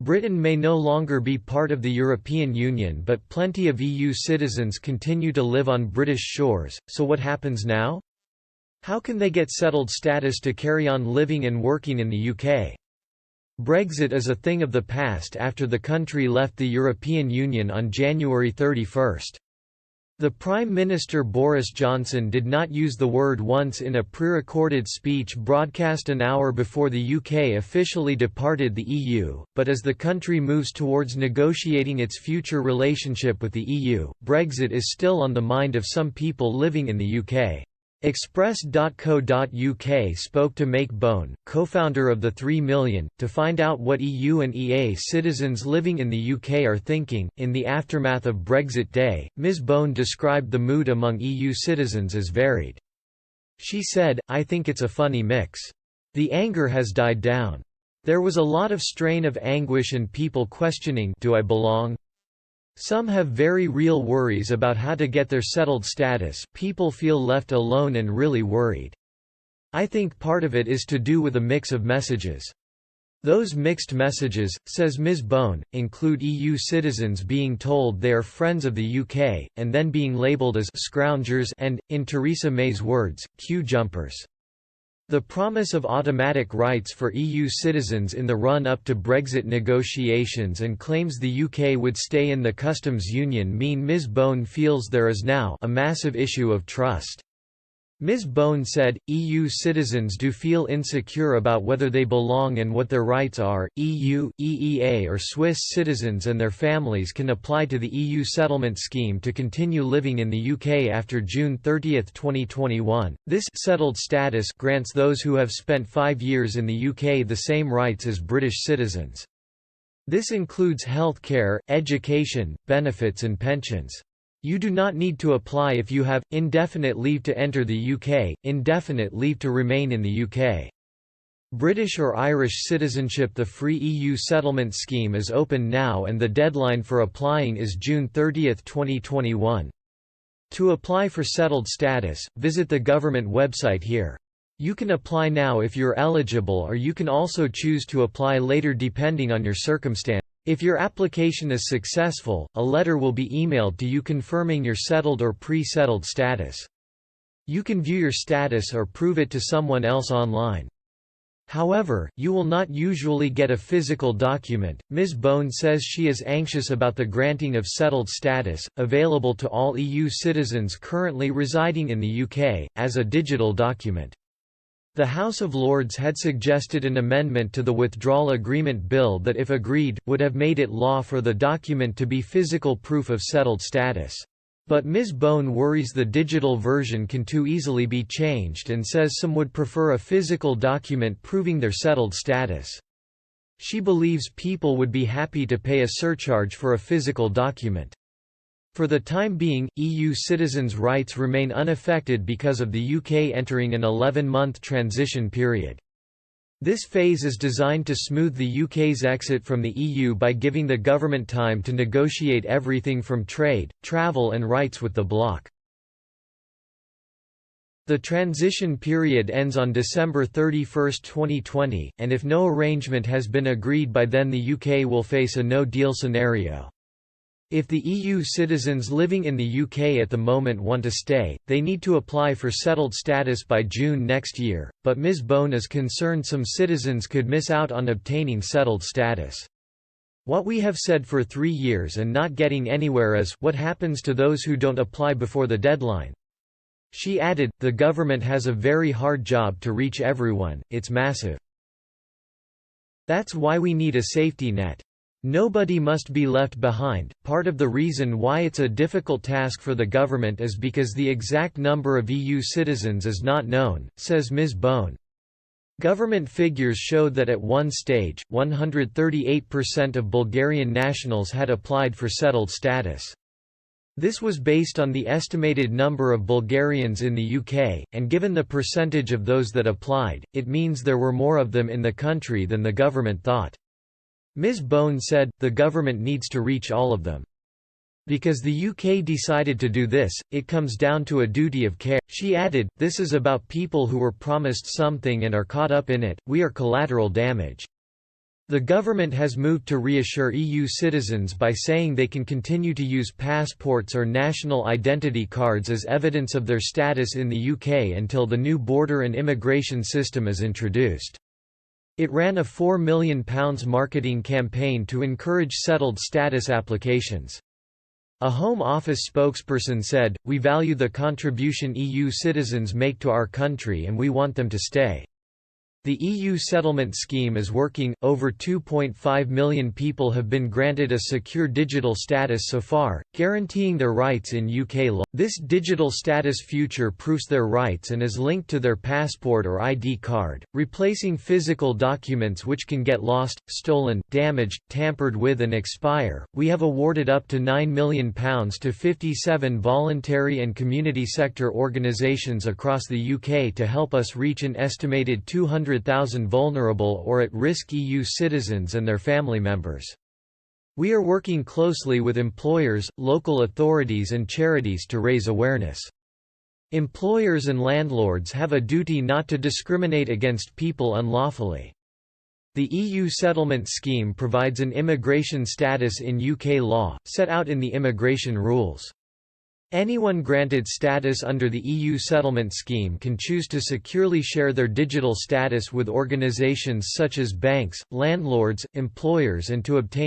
Britain may no longer be part of the European Union, but plenty of EU citizens continue to live on British shores, so what happens now? How can they get settled status to carry on living and working in the UK? Brexit is a thing of the past after the country left the European Union on January 31. The Prime Minister Boris Johnson did not use the word once in a pre-recorded speech broadcast an hour before the UK officially departed the EU, but as the country moves towards negotiating its future relationship with the EU, Brexit is still on the mind of some people living in the UK. Express.co.uk spoke to Make Bone, co-founder of the 3 Million, to find out what EU and EA citizens living in the UK are thinking. In the aftermath of Brexit Day, Ms. Bone described the mood among EU citizens as varied. She said, "I think it's a funny mix. The anger has died down. There was a lot of strain of anguish and people questioning, do I belong? Some have very real worries about how to get their settled status. People feel left alone and really worried. I think part of it is to do with a mix of messages. Those mixed messages," says Ms. Bone, "include EU citizens being told they are friends of the UK, and then being labelled as scroungers and, in Theresa May's words, queue jumpers." The promise of automatic rights for EU citizens in the run-up to Brexit negotiations and claims the UK would stay in the customs union mean Ms. Bone feels there is now a massive issue of trust. Ms. Bone said, EU citizens do feel insecure about whether they belong and what their rights are. EU, EEA or Swiss citizens and their families can apply to the EU settlement scheme to continue living in the UK after June 30, 2021. This settled status grants those who have spent 5 years in the UK the same rights as British citizens. This includes healthcare, education, benefits and pensions. You do not need to apply if you have indefinite leave to enter the UK, indefinite leave to remain in the UK. British or Irish citizenship. The free EU settlement scheme is open now and the deadline for applying is June 30, 2021. To apply for settled status, visit the government website here. You can apply now if you're eligible, or you can also choose to apply later depending on your circumstance. If your application is successful, a letter will be emailed to you confirming your settled or pre-settled status. You can view your status or prove it to someone else online. However, you will not usually get a physical document. Ms. Bone says she is anxious about the granting of settled status, available to all EU citizens currently residing in the UK, as a digital document. The House of Lords had suggested an amendment to the Withdrawal Agreement Bill that, if agreed, would have made it law for the document to be physical proof of settled status. But Ms. Bone worries the digital version can too easily be changed and says some would prefer a physical document proving their settled status. She believes people would be happy to pay a surcharge for a physical document. For the time being, EU citizens' rights remain unaffected because of the UK entering an 11-month transition period. This phase is designed to smooth the UK's exit from the EU by giving the government time to negotiate everything from trade, travel and rights with the bloc. The transition period ends on December 31, 2020, and if no arrangement has been agreed by then, the UK will face a no-deal scenario. If the EU citizens living in the UK at the moment want to stay, they need to apply for settled status by June next year, but Ms. Bone is concerned some citizens could miss out on obtaining settled status. What we have said for 3 years and not getting anywhere is, what happens to those who don't apply before the deadline? She added, the government has a very hard job to reach everyone, it's massive. That's why we need a safety net. Nobody must be left behind. Part of the reason why it's a difficult task for the government is because the exact number of EU citizens is not known, says Ms. Bone. Government figures showed that at one stage, 138% of Bulgarian nationals had applied for settled status. This was based on the estimated number of Bulgarians in the UK, and given the percentage of those that applied, it means there were more of them in the country than the government thought. Ms. Bone said, the government needs to reach all of them. Because the UK decided to do this, it comes down to a duty of care. She added, this is about people who were promised something and are caught up in it, we are collateral damage. The government has moved to reassure EU citizens by saying they can continue to use passports or national identity cards as evidence of their status in the UK until the new border and immigration system is introduced. It ran a £4 million marketing campaign to encourage settled status applications. A Home Office spokesperson said, "We value the contribution EU citizens make to our country and we want them to stay." The EU settlement scheme is working. Over 2.5 million people have been granted a secure digital status so far, guaranteeing their rights in UK law. This digital status future-proofs their rights and is linked to their passport or ID card, replacing physical documents which can get lost, stolen, damaged, tampered with and expire. We have awarded up to £9 million to 57 voluntary and community sector organisations across the UK to help us reach an estimated 200,000 vulnerable or at-risk EU citizens and their family members. We are working closely with employers, local authorities and charities to raise awareness. Employers and landlords have a duty not to discriminate against people unlawfully. The EU settlement scheme provides an immigration status in UK law, set out in the immigration rules. Anyone granted status under the EU settlement scheme can choose to securely share their digital status with organisations such as banks, landlords, employers and to obtain